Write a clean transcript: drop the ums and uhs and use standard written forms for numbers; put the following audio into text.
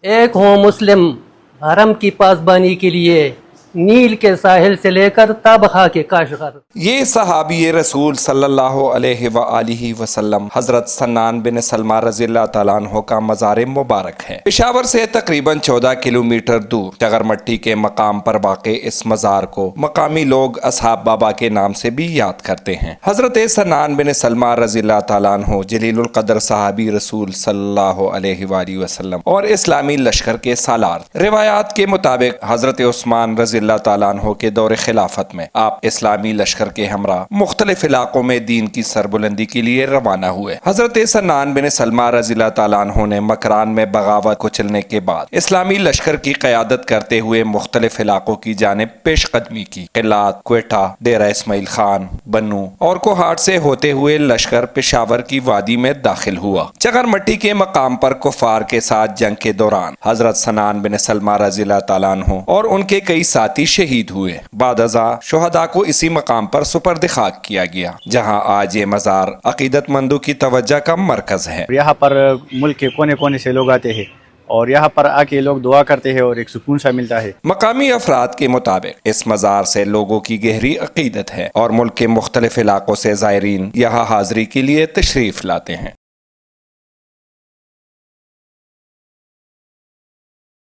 ایک ہوں مسلم حرم کی پاسبانی کے لیے نیل کے ساحل سے لے کر تابخا کے کاشغر۔ یہ صحابی رسول صلی اللہ علیہ وآلہ وسلم حضرت سنان بن سلمہ رضی اللہ تعالیٰ عنہ کا مزار مبارک ہے۔ پشاور سے تقریباً 14 کلومیٹر دور چغرمٹی کے مقام پر واقع اس مزار کو مقامی لوگ اصحاب بابا کے نام سے بھی یاد کرتے ہیں۔ حضرت سنان بن سلمہ رضی اللہ تعالیٰ عنہ جلیل القدر صحابی رسول صلی اللہ علیہ وآلہ وسلم اور اسلامی لشکر کے سالار۔ روایات کے مطابق حضرت عثمان رضی اللہ تعالیٰ عنہ کے دور خلافت میں آپ اسلامی لشکر کے ہمراہ مختلف علاقوں میں دین کی سربلندی کے لیے روانہ ہوئے۔ حضرت سنان بن سلمہ رضی اللہ تعالیٰ عنہ نے مکران میں بغاوت کچلنے کے بعد اسلامی لشکر کی قیادت کرتے ہوئے مختلف علاقوں کی جانب پیش قدمی کی۔ قلات، کوئٹہ، ڈیرہ اسماعیل خان، بنو اور کوہاٹ سے ہوتے ہوئے لشکر پشاور کی وادی میں داخل ہوا۔ چغرمٹی کے مقام پر کفار کے ساتھ جنگ کے دوران حضرت سنان بن سلمہ رضی اللہ تعالیٰ عنہ اور ان کے کئی ساتھی شہید ہوئے۔ بعد ازاں شہداء کو اسی مقام پر سپرد خاک کیا گیا، جہاں آج یہ مزار عقیدت مندوں کی توجہ کا مرکز ہے۔ یہاں پر ملک کے کونے کونے سے لوگ آتے ہیں اور یہاں پر آ کے لوگ دعا کرتے ہیں اور ایک سکون سا ملتا ہے۔ مقامی افراد کے مطابق اس مزار سے لوگوں کی گہری عقیدت ہے اور ملک کے مختلف علاقوں سے زائرین یہاں حاضری کے لیے تشریف لاتے ہیں۔